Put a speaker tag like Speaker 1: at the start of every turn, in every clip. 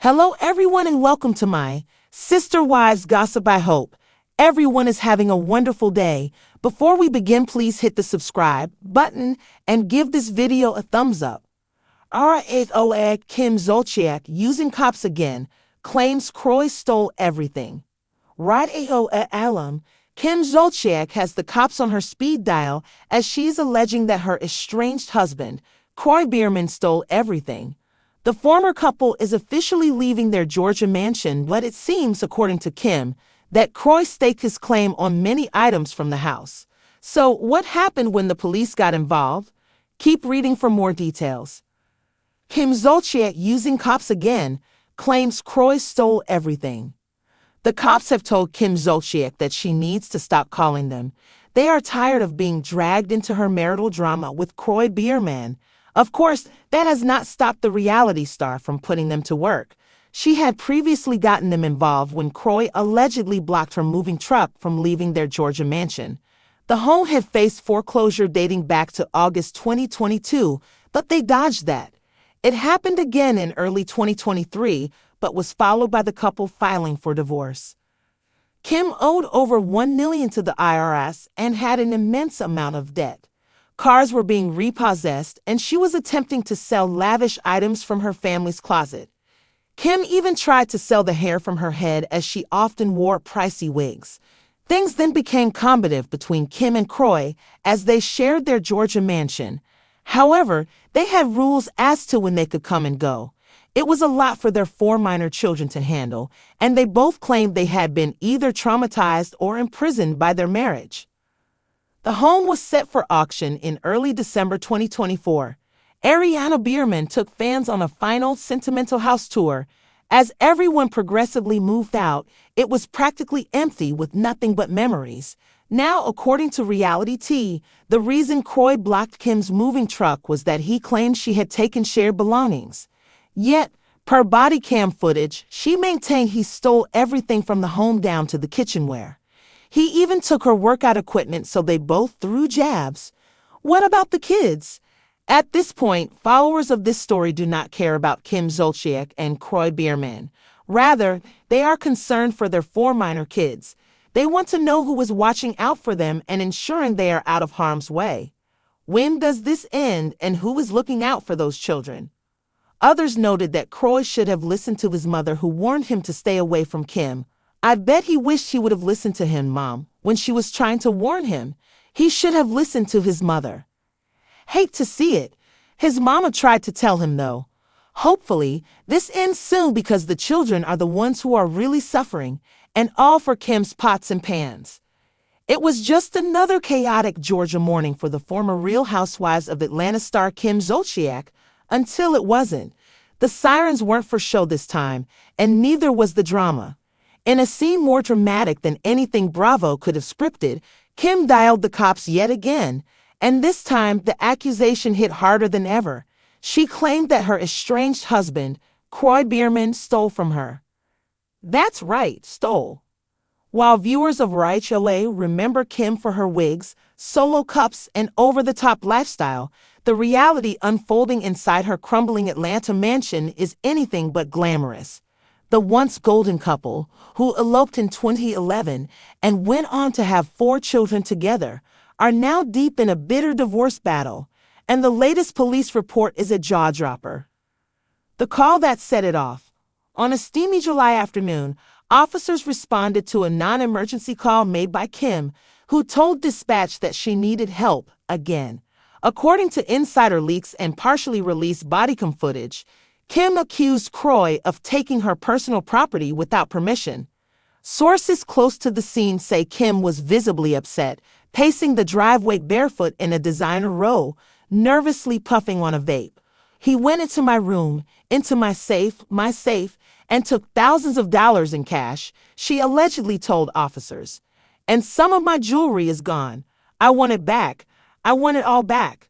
Speaker 1: Hello, everyone, and welcome to my Sister Wives Gossip. I hope everyone is having a wonderful day. Before we begin, please hit the subscribe button and give this video a thumbs up. RAOA Kim Zolciak using cops again, claims Kroy stole everything. RAOA alum Kim Zolciak has the cops on her speed dial as she's alleging that her estranged husband, Kroy Bierman, stole everything. The former couple is officially leaving their Georgia mansion, but it seems, according to Kim, that Kroy staked his claim on many items from the house. So, what happened when the police got involved? Keep reading for more details. Kim Zolciak using cops again, claims Kroy stole everything. The cops have told Kim Zolciak that she needs to stop calling them. They are tired of being dragged into her marital drama with Kroy Bierman. Of course, that has not stopped the reality star from putting them to work. She had previously gotten them involved when Kroy allegedly blocked her moving truck from leaving their Georgia mansion. The home had faced foreclosure dating back to August 2022, but they dodged that. It happened again in early 2023, but was followed by the couple filing for divorce. Kim owed over $1 million to the IRS and had an immense amount of debt. Cars were being repossessed, and she was attempting to sell lavish items from her family's closet. Kim even tried to sell the hair from her head, as she often wore pricey wigs. Things then became combative between Kim and Kroy as they shared their Georgia mansion. However, they had rules as to when they could come and go. It was a lot for their 4 minor children to handle, and they both claimed they had been either traumatized or imprisoned by their marriage. The home was set for auction in early December 2024. Ariana Bierman took fans on a final sentimental house tour. As everyone progressively moved out, it was practically empty with nothing but memories. Now, according to Reality T, the reason Kroy blocked Kim's moving truck was that he claimed she had taken shared belongings. Yet, per body cam footage, she maintained he stole everything from the home down to the kitchenware. He even took her workout equipment, so they both threw jabs. What about the kids? At this point, followers of this story do not care about Kim Zolciak and Kroy Bierman. Rather, they are concerned for their 4 minor kids. They want to know who is watching out for them and ensuring they are out of harm's way. When does this end, and who is looking out for those children? Others noted that Kroy should have listened to his mother, who warned him to stay away from Kim. I bet he wished he would have listened to him, Mom, when she was trying to warn him. He should have listened to his mother. Hate to see it. His mama tried to tell him, though. Hopefully, this ends soon, because the children are the ones who are really suffering, and all for Kim's pots and pans. It was just another chaotic Georgia morning for the former Real Housewives of Atlanta star Kim Zolciak, until it wasn't. The sirens weren't for show this time, and neither was the drama. In a scene more dramatic than anything Bravo could have scripted, Kim dialed the cops yet again, and this time the accusation hit harder than ever. She claimed that her estranged husband, Kroy Bierman, stole from her. That's right, stole. While viewers of RAOA remember Kim for her wigs, solo cups, and over-the-top lifestyle, the reality unfolding inside her crumbling Atlanta mansion is anything but glamorous. The once golden couple, who eloped in 2011 and went on to have 4 children together, are now deep in a bitter divorce battle, and the latest police report is a jaw-dropper. The call that set it off. On a steamy July afternoon, officers responded to a non-emergency call made by Kim, who told dispatch that she needed help again. According to insider leaks and partially released bodycam footage, Kim accused Kroy of taking her personal property without permission. Sources close to the scene say Kim was visibly upset, pacing the driveway barefoot in a designer robe, nervously puffing on a vape. He went into my room, into my safe, and took thousands of dollars in cash, she allegedly told officers. And some of my jewelry is gone. I want it back. I want it all back.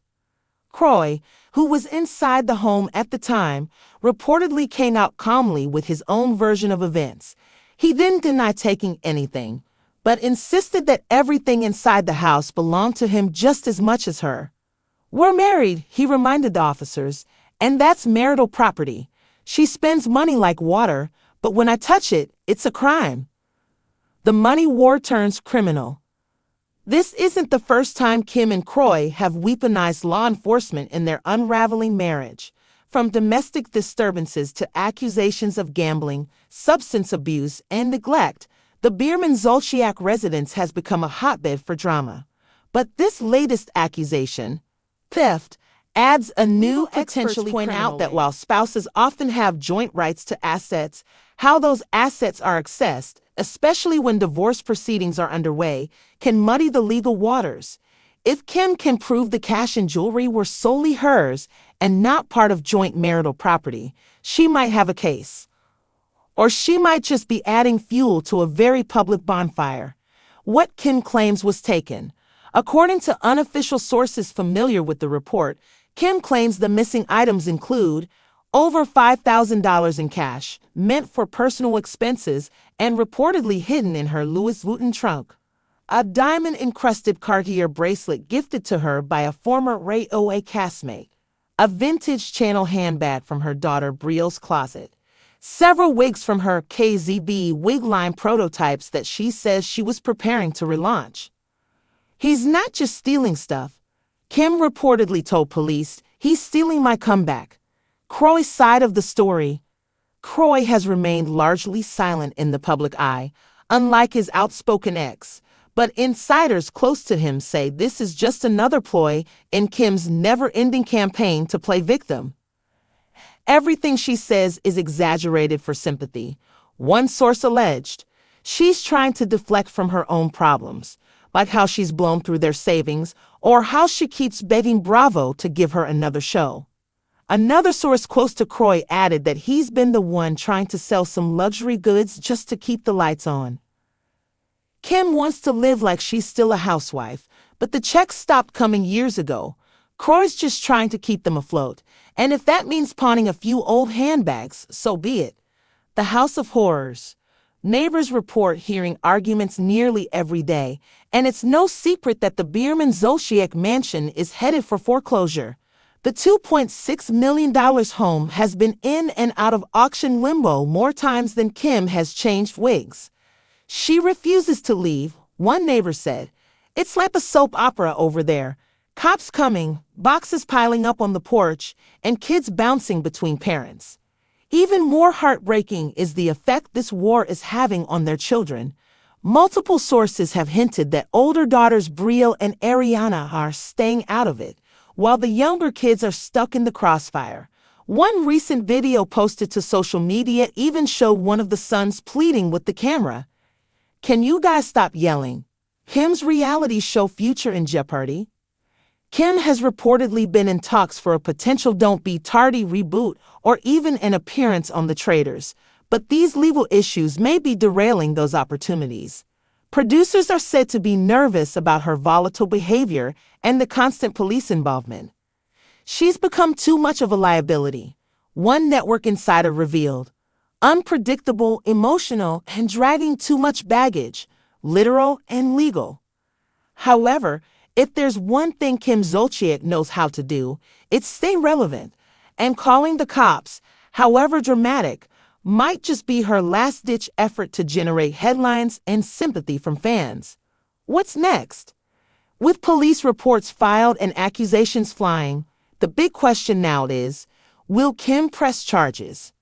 Speaker 1: Kroy, who was inside the home at the time, reportedly came out calmly with his own version of events. He didn't deny taking anything, but insisted that everything inside the house belonged to him just as much as her. We're married, he reminded the officers, and that's marital property. She spends money like water, but when I touch it, it's a crime. The money war turns criminal. This isn't the first time Kim and Kroy have weaponized law enforcement in their unraveling marriage. From domestic disturbances to accusations of gambling, substance abuse, and neglect, the Bierman-Zolciak residence has become a hotbed for drama. But this latest accusation, theft, adds a new potential. Point out that while spouses often have joint rights to assets, how those assets are accessed, especially when divorce proceedings are underway, can muddy the legal waters. If Kim can prove the cash and jewelry were solely hers and not part of joint marital property, she might have a case. Or she might just be adding fuel to a very public bonfire. What Kim claims was taken. According to unofficial sources familiar with the report, Kim claims the missing items include over $5,000 in cash, meant for personal expenses and reportedly hidden in her Louis Vuitton trunk, a diamond-encrusted Cartier bracelet gifted to her by a former Railway castmate, a vintage Channel handbag from her daughter Brielle's closet, several wigs from her KZB wig line prototypes that she says she was preparing to relaunch. He's not just stealing stuff. Kim reportedly told police, he's stealing my comeback. Kroy's side of the story. Kroy has remained largely silent in the public eye, unlike his outspoken ex, but insiders close to him say this is just another ploy in Kim's never-ending campaign to play victim. Everything she says is exaggerated for sympathy. One source alleged, she's trying to deflect from her own problems, like how she's blown through their savings or how she keeps begging Bravo to give her another show. Another source close to Kroy added that he's been the one trying to sell some luxury goods just to keep the lights on. Kim wants to live like she's still a housewife, but the checks stopped coming years ago. Kroy's just trying to keep them afloat, and if that means pawning a few old handbags, so be it. The House of Horrors. Neighbors report hearing arguments nearly every day, and it's no secret that the Bierman-Zolciak mansion is headed for foreclosure. The $2.6 million home has been in and out of auction limbo more times than Kim has changed wigs. She refuses to leave, one neighbor said. It's like a soap opera over there. Cops coming, boxes piling up on the porch, and kids bouncing between parents. Even more heartbreaking is the effect this war is having on their children. Multiple sources have hinted that older daughters Brielle and Ariana are staying out of it, while the younger kids are stuck in the crossfire. One recent video posted to social media even showed one of the sons pleading with the camera. Can you guys stop yelling? Kim's reality show future in jeopardy? Kim has reportedly been in talks for a potential Don't Be Tardy reboot or even an appearance on The Traitors, but these legal issues may be derailing those opportunities. Producers are said to be nervous about her volatile behavior and the constant police involvement. She's become too much of a liability, one network insider revealed. Unpredictable, emotional, and dragging too much baggage, literal and legal. However, if there's one thing Kim Zolciak knows how to do, it's stay relevant, and calling the cops, however dramatic, might just be her last-ditch effort to generate headlines and sympathy from fans. What's next? With police reports filed and accusations flying, the big question now is, will Kim press charges?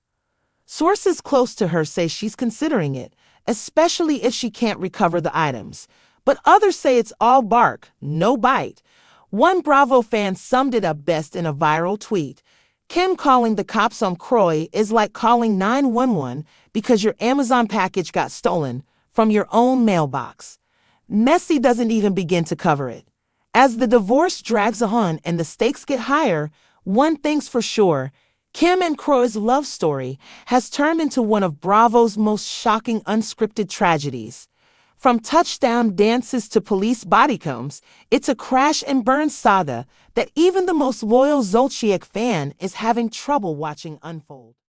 Speaker 1: Sources close to her say she's considering it, especially if she can't recover the items. But others say it's all bark, no bite. One Bravo fan summed it up best in a viral tweet. Kim calling the cops on Kroy is like calling 911 because your Amazon package got stolen from your own mailbox. Messy doesn't even begin to cover it. As the divorce drags on and the stakes get higher, one thing's for sure, Kim and Kroy's love story has turned into one of Bravo's most shocking unscripted tragedies. From touchdown dances to police bodycombs, it's a crash and burn saga that even the most loyal Zolciak fan is having trouble watching unfold.